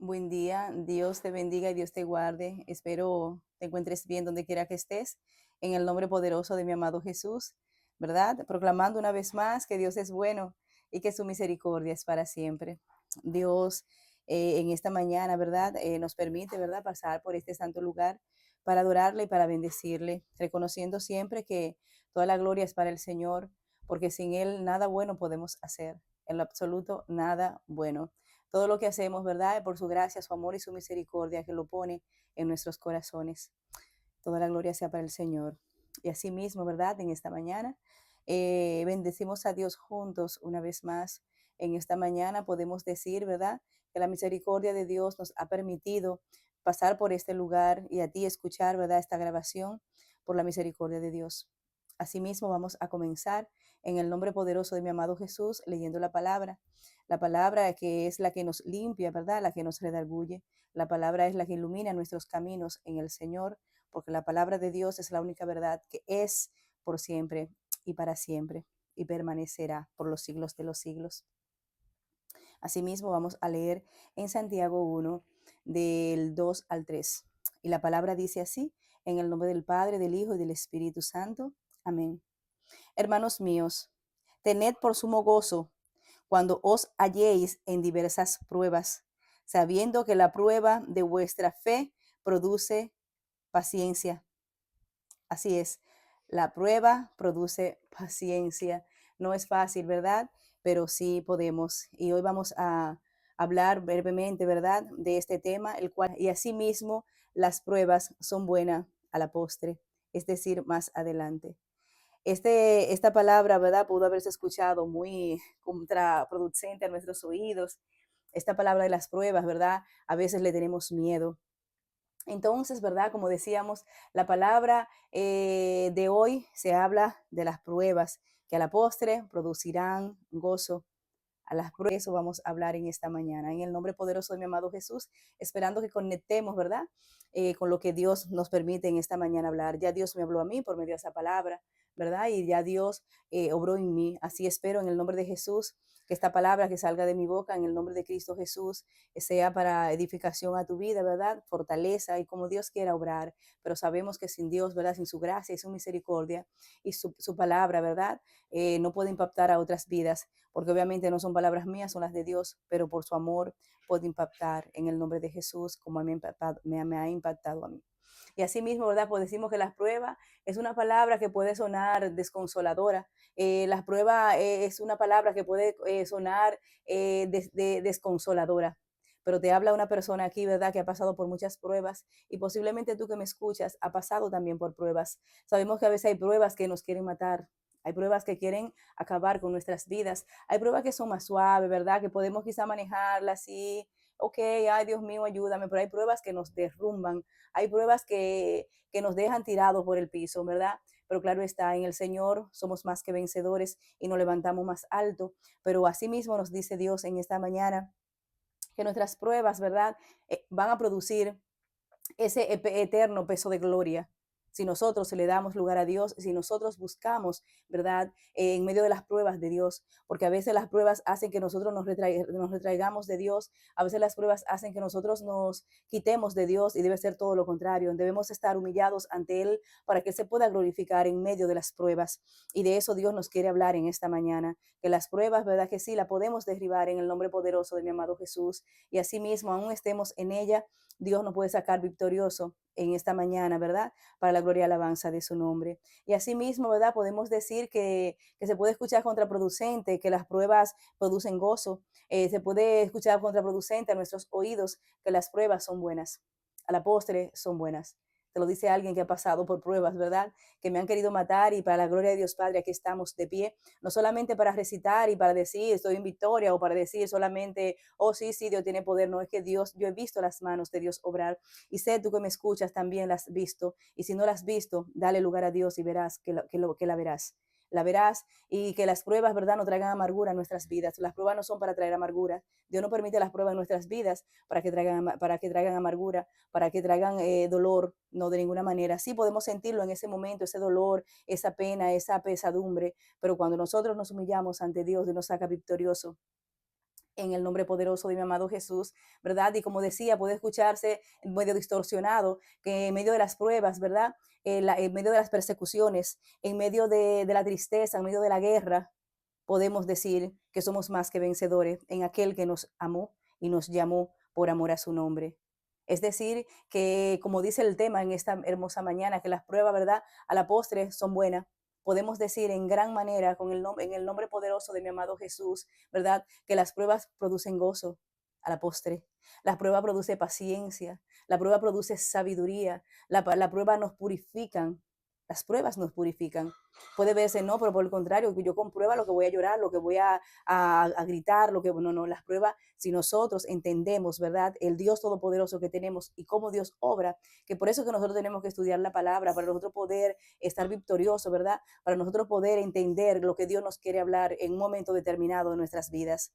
Buen día, Dios te bendiga y Dios te guarde. Espero te encuentres bien donde quiera que estés, en el nombre poderoso de mi amado Jesús, ¿verdad? Proclamando una vez más que Dios es bueno y que su misericordia es para siempre. Dios en esta mañana, ¿verdad? Nos permite, ¿verdad? Pasar por este santo lugar para adorarle y para bendecirle, reconociendo siempre que toda la gloria es para el Señor, porque sin Él nada bueno podemos hacer, en lo absoluto nada bueno. Todo lo que hacemos, ¿verdad? Por su gracia, su amor y su misericordia que lo pone en nuestros corazones. Toda la gloria sea para el Señor. Y así mismo, ¿verdad? En esta mañana, bendecimos a Dios juntos una vez más. En esta mañana podemos decir, ¿verdad? Que la misericordia de Dios nos ha permitido pasar por este lugar y a ti escuchar, ¿verdad? Esta grabación por la misericordia de Dios. Asimismo, vamos a comenzar en el nombre poderoso de mi amado Jesús, leyendo la palabra que es la que nos limpia, ¿verdad? La que nos redarguye. La palabra es la que ilumina nuestros caminos en el Señor, porque la palabra de Dios es la única verdad que es por siempre y para siempre y permanecerá por los siglos de los siglos. Asimismo, vamos a leer en Santiago 1, del 2 al 3. Y la palabra dice así, en el nombre del Padre, del Hijo y del Espíritu Santo. Amén. Hermanos míos, tened por sumo gozo cuando os halléis en diversas pruebas, sabiendo que la prueba de vuestra fe produce paciencia. Así es, la prueba produce paciencia. No es fácil, ¿verdad? Pero sí podemos. Y hoy vamos a hablar brevemente, ¿verdad? De este tema, el cual, y asimismo, las pruebas son buenas a la postre, es decir, más adelante. Esta palabra, ¿verdad? Pudo haberse escuchado muy contraproducente a nuestros oídos. Esta palabra de las pruebas, ¿verdad? A veces le tenemos miedo. Entonces, ¿verdad? Como decíamos, la palabra de hoy se habla de las pruebas que a la postre producirán gozo. A las pruebas, eso vamos a hablar en esta mañana, en el nombre poderoso de mi amado Jesús, esperando que conectemos, ¿verdad? Con lo que Dios nos permite en esta mañana hablar. Ya Dios me habló a mí por medio de esa palabra, ¿verdad? Y ya Dios obró en mí. Así espero en el nombre de Jesús que esta palabra que salga de mi boca en el nombre de Cristo Jesús sea para edificación a tu vida, ¿verdad? Fortaleza y como Dios quiera obrar. Pero sabemos que sin Dios, ¿verdad? Sin su gracia y su misericordia y su palabra, ¿verdad? No puede impactar a otras vidas, porque obviamente no son palabras mías, son las de Dios, pero por su amor puede impactar en el nombre de Jesús como me ha impactado a mí. Y así mismo, ¿verdad? Pues decimos que las pruebas es una palabra que puede sonar desconsoladora. Las pruebas es una palabra que puede sonar desconsoladora. Pero te habla una persona aquí, ¿verdad? Que ha pasado por muchas pruebas y posiblemente tú que me escuchas ha pasado también por pruebas. Sabemos que a veces hay pruebas que nos quieren matar. Hay pruebas que quieren acabar con nuestras vidas. Hay pruebas que son más suaves, ¿verdad? Que podemos quizá manejarlas y, ok, ay Dios mío, ayúdame, pero hay pruebas que nos derrumban, hay pruebas que nos dejan tirados por el piso, ¿verdad? Pero claro está, en el Señor somos más que vencedores y nos levantamos más alto. Pero asimismo nos dice Dios en esta mañana que nuestras pruebas, ¿verdad? Van a producir ese eterno peso de gloria. Si nosotros le damos lugar a Dios, si nosotros buscamos, ¿verdad? En medio de las pruebas de Dios, porque a veces las pruebas hacen que nosotros nos retraigamos de Dios, a veces las pruebas hacen que nosotros nos quitemos de Dios y debe ser todo lo contrario. Debemos estar humillados ante Él para que Él se pueda glorificar en medio de las pruebas. Y de eso Dios nos quiere hablar en esta mañana, que las pruebas, ¿verdad? Que sí, la podemos derribar en el nombre poderoso de mi amado Jesús. Y así mismo, aún estemos en ella, Dios nos puede sacar victorioso en esta mañana, ¿verdad? Para la gloria y alabanza de su nombre. Y asimismo, ¿verdad? Podemos decir que se puede escuchar contraproducente, que las pruebas producen gozo. Se puede escuchar contraproducente a nuestros oídos, que las pruebas son buenas. A la postre son buenas. Te lo dice alguien que ha pasado por pruebas, ¿verdad? Que me han querido matar y para la gloria de Dios Padre, aquí estamos de pie, no solamente para recitar y para decir estoy en victoria o para decir solamente, oh sí, sí, Dios tiene poder, no es que Dios, yo he visto las manos de Dios obrar y sé tú que me escuchas también las has visto y si no las has visto, dale lugar a Dios y verás que la verás. La verás y que las pruebas, ¿verdad?, no traigan amargura a nuestras vidas. Las pruebas no son para traer amargura. Dios no permite las pruebas en nuestras vidas para que traigan amargura, para que traigan dolor, no de ninguna manera. Sí podemos sentirlo en ese momento, ese dolor, esa pena, esa pesadumbre, pero cuando nosotros nos humillamos ante Dios, Dios nos saca victorioso en el nombre poderoso de mi amado Jesús, ¿verdad? Y como decía, puede escucharse medio distorsionado, que en medio de las pruebas, ¿verdad? En medio de las persecuciones, en medio de la tristeza, en medio de la guerra, podemos decir que somos más que vencedores en aquel que nos amó y nos llamó por amor a su nombre. Es decir, que como dice el tema en esta hermosa mañana, que las pruebas, ¿verdad? A la postre son buenas. Podemos decir en gran manera, en el nombre poderoso de mi amado Jesús, ¿verdad? Que las pruebas producen gozo a la postre. La prueba produce paciencia, la prueba produce sabiduría, la prueba nos purifican, las pruebas nos purifican. Puede verse, no, pero por el contrario, yo con prueba lo que voy a llorar, lo que voy a gritar, lo que, no, las pruebas, si nosotros entendemos, ¿verdad? El Dios Todopoderoso que tenemos y cómo Dios obra, que por eso que nosotros tenemos que estudiar la palabra, para nosotros poder estar victoriosos, ¿verdad? Para nosotros poder entender lo que Dios nos quiere hablar en un momento determinado de nuestras vidas.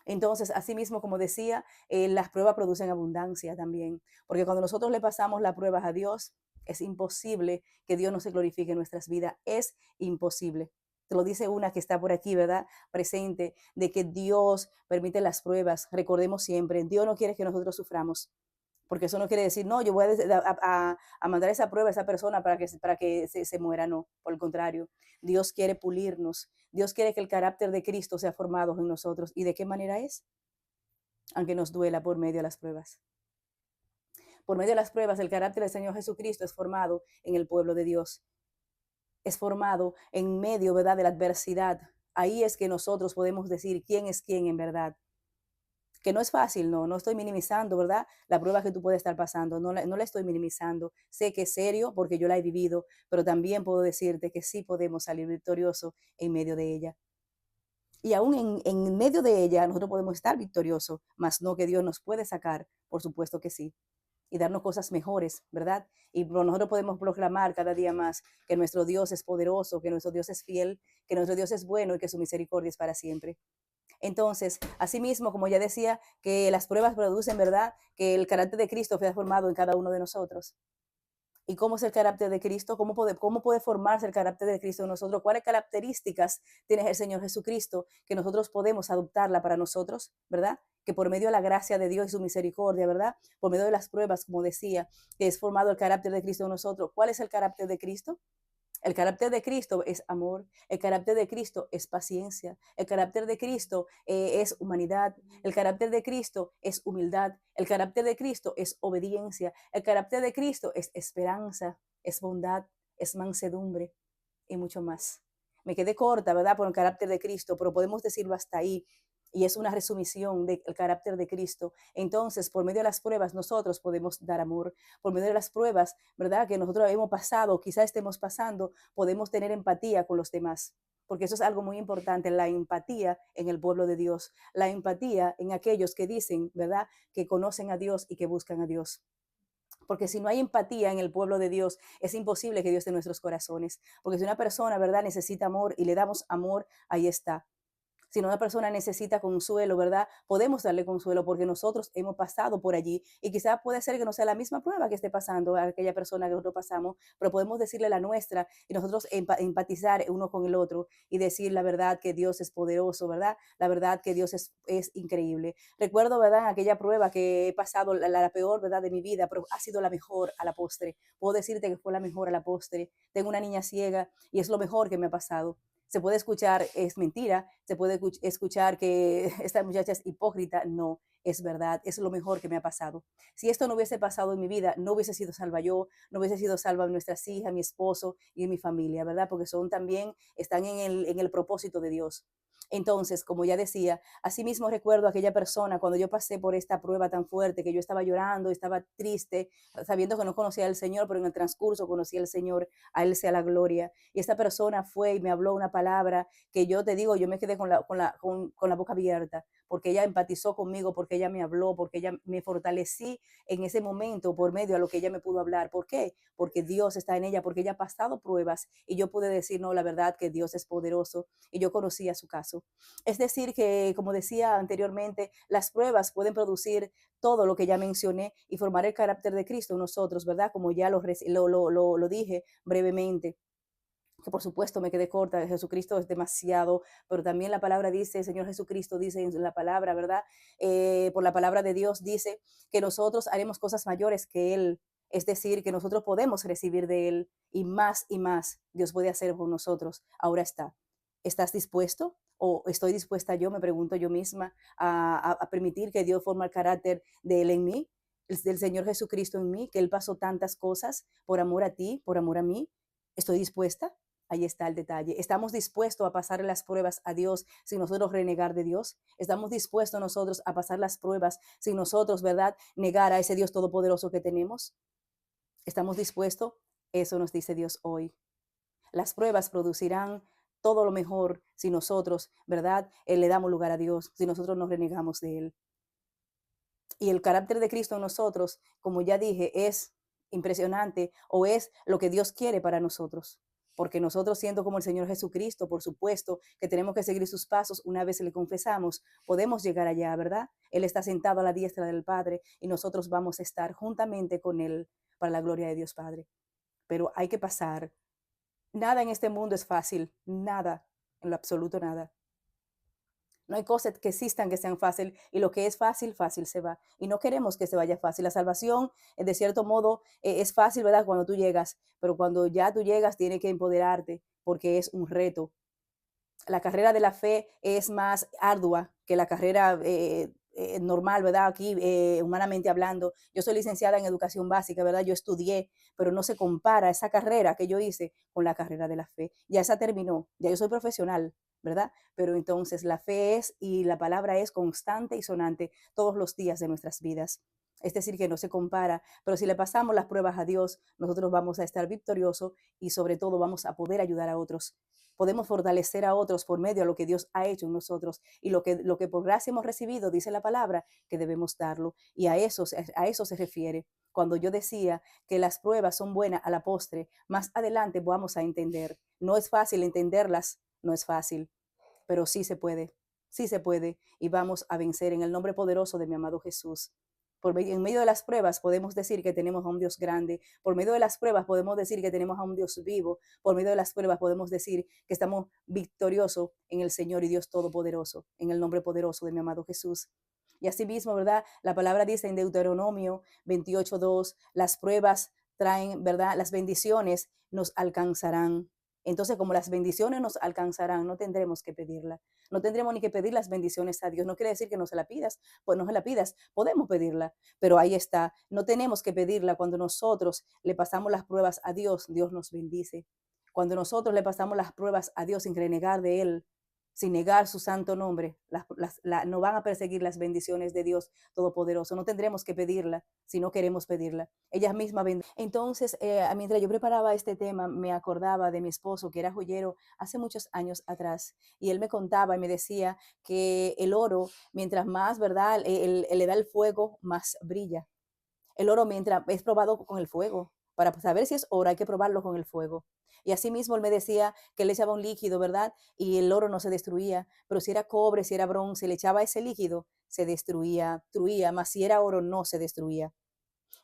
Entonces, asimismo, como decía, las pruebas producen abundancia también, porque cuando nosotros le pasamos las pruebas a Dios, es imposible que Dios no se glorifique en nuestras vidas, es imposible. Te lo dice una que está por aquí, ¿verdad? Presente, de que Dios permite las pruebas. Recordemos siempre, Dios no quiere que nosotros suframos, porque eso no quiere decir, no, yo voy a mandar esa prueba a esa persona para que se muera, no, por el contrario, Dios quiere pulirnos, Dios quiere que el carácter de Cristo sea formado en nosotros. ¿Y de qué manera es? Aunque nos duela por medio de las pruebas. Por medio de las pruebas, el carácter del Señor Jesucristo es formado en el pueblo de Dios, es formado en medio, ¿verdad?, de la adversidad. Ahí es que nosotros podemos decir quién es quién en verdad. Que no es fácil, no, no estoy minimizando, ¿verdad? La prueba que tú puedes estar pasando, no la estoy minimizando. Sé que es serio porque yo la he vivido, pero también puedo decirte que sí podemos salir victoriosos en medio de ella. Y aún en medio de ella nosotros podemos estar victoriosos, mas no que Dios nos puede sacar, por supuesto que sí, y darnos cosas mejores, ¿verdad? Y nosotros podemos proclamar cada día más que nuestro Dios es poderoso, que nuestro Dios es fiel, que nuestro Dios es bueno y que su misericordia es para siempre. Entonces, asimismo, como ya decía, que las pruebas producen, ¿verdad?, que el carácter de Cristo sea formado en cada uno de nosotros. ¿Y cómo es el carácter de Cristo? Cómo puede formarse el carácter de Cristo en nosotros? ¿Cuáles características tiene el Señor Jesucristo que nosotros podemos adoptarla para nosotros, ¿verdad? Que por medio de la gracia de Dios y su misericordia, ¿verdad? Por medio de las pruebas, como decía, que es formado el carácter de Cristo en nosotros. ¿Cuál es el carácter de Cristo? El carácter de Cristo es amor, el carácter de Cristo es paciencia, el carácter de Cristo es humanidad, el carácter de Cristo es humildad, el carácter de Cristo es obediencia, el carácter de Cristo es esperanza, es bondad, es mansedumbre y mucho más. Me quedé corta, ¿verdad? Por el carácter de Cristo, pero podemos decirlo hasta ahí. Y es una resumición del carácter de Cristo. Entonces, por medio de las pruebas, nosotros podemos dar amor. Por medio de las pruebas, ¿verdad?, que nosotros hemos pasado, quizás estemos pasando, podemos tener empatía con los demás. Porque eso es algo muy importante, la empatía en el pueblo de Dios, la empatía en aquellos que dicen, ¿verdad?, que conocen a Dios y que buscan a Dios. Porque si no hay empatía en el pueblo de Dios, es imposible que Dios esté en nuestros corazones. Porque si una persona, ¿verdad?, necesita amor y le damos amor, ahí está. Si una persona necesita consuelo, ¿verdad? Podemos darle consuelo porque nosotros hemos pasado por allí y quizás puede ser que no sea la misma prueba que esté pasando a aquella persona que nosotros pasamos, pero podemos decirle la nuestra y nosotros empatizar uno con el otro y decir la verdad que Dios es poderoso, ¿verdad? La verdad que Dios es increíble. Recuerdo, ¿verdad?, aquella prueba que he pasado, la peor, ¿verdad?, de mi vida, pero ha sido la mejor a la postre. Puedo decirte que fue la mejor a la postre. Tengo una niña ciega y es lo mejor que me ha pasado. Se puede escuchar, es mentira, se puede escuchar que esta muchacha es hipócrita, no, es verdad, es lo mejor que me ha pasado. Si esto no hubiese pasado en mi vida, no hubiese sido salva yo, no hubiese sido salva nuestras hijas, mi esposo y mi familia, ¿verdad? Porque son también, están en el propósito de Dios. Entonces, como ya decía, asimismo recuerdo a aquella persona cuando yo pasé por esta prueba tan fuerte, que yo estaba llorando, estaba triste, sabiendo que no conocía al Señor, pero en el transcurso conocí al Señor, a Él sea la gloria. Y esta persona fue y me habló una palabra que yo te digo, yo me quedé con la boca abierta, porque ella empatizó conmigo, porque ella me habló, porque ella me fortalecí en ese momento por medio a lo que ella me pudo hablar. ¿Por qué? Porque Dios está en ella, porque ella ha pasado pruebas y yo pude decir, no, la verdad que Dios es poderoso y yo conocía su caso. Es decir, que como decía anteriormente, las pruebas pueden producir todo lo que ya mencioné y formar el carácter de Cristo en nosotros, ¿verdad? Como ya lo dije brevemente. que por supuesto me quedé corta, Jesucristo es demasiado, pero también la palabra dice, el Señor Jesucristo dice en la palabra, ¿verdad? Por la palabra de Dios dice que nosotros haremos cosas mayores que Él, es decir, que nosotros podemos recibir de Él y más Dios puede hacer por nosotros. Ahora está, ¿estás dispuesto? ¿O estoy dispuesta yo, me pregunto yo misma, a permitir que Dios forme el carácter de Él en mí, del Señor Jesucristo en mí, que Él pasó tantas cosas por amor a ti, por amor a mí? ¿Estoy dispuesta? Ahí está el detalle. ¿Estamos dispuestos a pasar las pruebas a Dios sin nosotros renegar de Dios? ¿Estamos dispuestos nosotros a pasar las pruebas sin nosotros, verdad, negar a ese Dios todopoderoso que tenemos? ¿Estamos dispuestos? Eso nos dice Dios hoy. Las pruebas producirán todo lo mejor si nosotros, ¿verdad? Le damos lugar a Dios, si nosotros nos renegamos de Él. Y el carácter de Cristo en nosotros, como ya dije, es impresionante o es lo que Dios quiere para nosotros. Porque nosotros siendo como el Señor Jesucristo, por supuesto que tenemos que seguir sus pasos, una vez le confesamos, podemos llegar allá, ¿verdad? Él está sentado a la diestra del Padre y nosotros vamos a estar juntamente con Él para la gloria de Dios Padre. Pero hay que pasar. Nada en este mundo es fácil, nada, en lo absoluto nada. No hay cosas que existan que sean fácil y lo que es fácil, fácil se va. Y no queremos que se vaya fácil. La salvación, de cierto modo, es fácil, ¿verdad? Cuando tú llegas, pero cuando ya tú llegas, tienes que empoderarte porque es un reto. La carrera de la fe es más ardua que la carrera normal, ¿verdad? Aquí, humanamente hablando. Yo soy licenciada en educación básica, ¿verdad? Yo estudié, pero no se compara esa carrera que yo hice con la carrera de la fe. Ya esa terminó, ya yo soy profesional, ¿verdad? Pero entonces la fe es y la palabra es constante y sonante todos los días de nuestras vidas. Es decir, que no se compara, pero si le pasamos las pruebas a Dios, nosotros vamos a estar victoriosos y sobre todo vamos a poder ayudar a otros. Podemos fortalecer a otros por medio de lo que Dios ha hecho en nosotros y lo que por gracia hemos recibido, dice la palabra, que debemos darlo. Y a eso se refiere. Cuando yo decía que las pruebas son buenas a la postre, más adelante vamos a entender. No es fácil entenderlas, no es fácil, pero sí se puede y vamos a vencer en el nombre poderoso de mi amado Jesús. En medio de las pruebas podemos decir que tenemos a un Dios grande, por medio de las pruebas podemos decir que tenemos a un Dios vivo, por medio de las pruebas podemos decir que estamos victoriosos en el Señor y Dios Todopoderoso, en el nombre poderoso de mi amado Jesús. Y asimismo, ¿verdad? La palabra dice en Deuteronomio 28:2, las pruebas traen, ¿verdad? Las bendiciones nos alcanzarán. Entonces, como las bendiciones nos alcanzarán, no tendremos que pedirla. No tendremos ni que pedir las bendiciones a Dios. No quiere decir que no se la pidas, pues no se la pidas, podemos pedirla, pero ahí está. No tenemos que pedirla cuando nosotros le pasamos las pruebas a Dios, Dios nos bendice. Cuando nosotros le pasamos las pruebas a Dios sin renegar de Él, sin negar su santo nombre, no van a perseguir las bendiciones de Dios Todopoderoso. No tendremos que pedirla si no queremos pedirla. Ellas mismas bendiciones. Entonces, mientras yo preparaba este tema, me acordaba de mi esposo, que era joyero hace muchos años atrás, y él me contaba y me decía que el oro, mientras más, ¿verdad? Le da el fuego, más brilla. El oro mientras es probado con el fuego. Para saber si es oro hay que probarlo con el fuego. Y así mismo él me decía que él le echaba un líquido, ¿verdad? Y el oro no se destruía, pero si era cobre, si era bronce, le echaba ese líquido, se destruía, más si era oro no se destruía.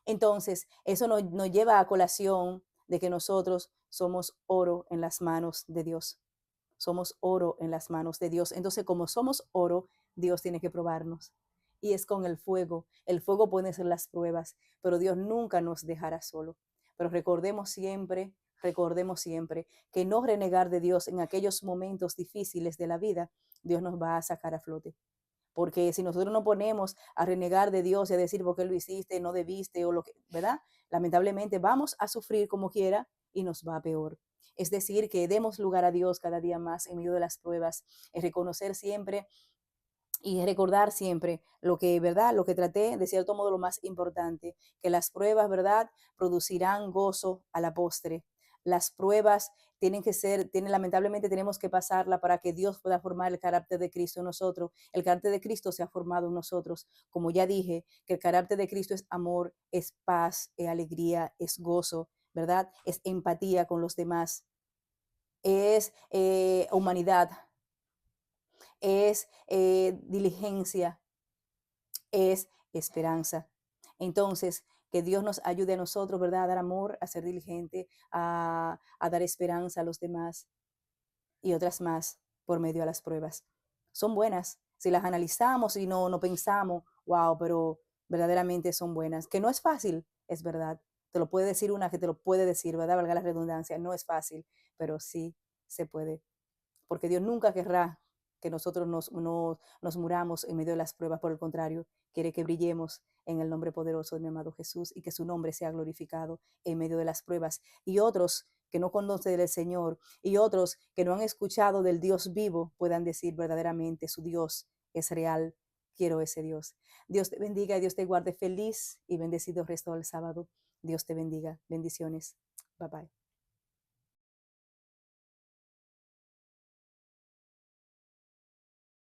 Entonces, eso nos lleva a colación de que nosotros somos oro en las manos de Dios. Somos oro en las manos de Dios. Entonces, como somos oro, Dios tiene que probarnos. Y es con el fuego. El fuego puede ser las pruebas, pero Dios nunca nos dejará solo. Pero recordemos siempre que no renegar de Dios en aquellos momentos difíciles de la vida, Dios nos va a sacar a flote. Porque si nosotros nos ponemos a renegar de Dios y a decir por qué lo hiciste, no debiste o lo que, ¿verdad? Lamentablemente vamos a sufrir como quiera y nos va peor. Es decir, que demos lugar a Dios cada día más en medio de las pruebas, es reconocer siempre y recordar siempre lo que, ¿verdad? Lo que traté, de cierto modo, lo más importante, que las pruebas, ¿verdad? Producirán gozo a la postre. Las pruebas lamentablemente tenemos que pasarla para que Dios pueda formar el carácter de Cristo en nosotros. El carácter de Cristo se ha formado en nosotros. Como ya dije, que el carácter de Cristo es amor, es paz, es alegría, es gozo, ¿verdad? Es empatía con los demás, es humanidad, es diligencia, es esperanza. Entonces, Que Dios nos ayude a nosotros, ¿verdad? A dar amor, a ser diligente, a dar esperanza a los demás y otras más por medio de las pruebas. Son buenas. Si las analizamos y no pensamos, wow, pero verdaderamente son buenas. Que no es fácil, es verdad. Te lo puede decir una que te lo puede decir, ¿verdad? Valga la redundancia. No es fácil, pero sí se puede. Porque Dios nunca querrá que nosotros nos muramos en medio de las pruebas. Por el contrario, quiere que brillemos en el nombre poderoso de mi amado Jesús y que su nombre sea glorificado en medio de las pruebas. Y otros que no conocen del Señor y otros que no han escuchado del Dios vivo puedan decir verdaderamente su Dios es real. Quiero ese Dios. Dios te bendiga y Dios te guarde feliz y bendecido resto del sábado. Dios te bendiga. Bendiciones. Bye bye.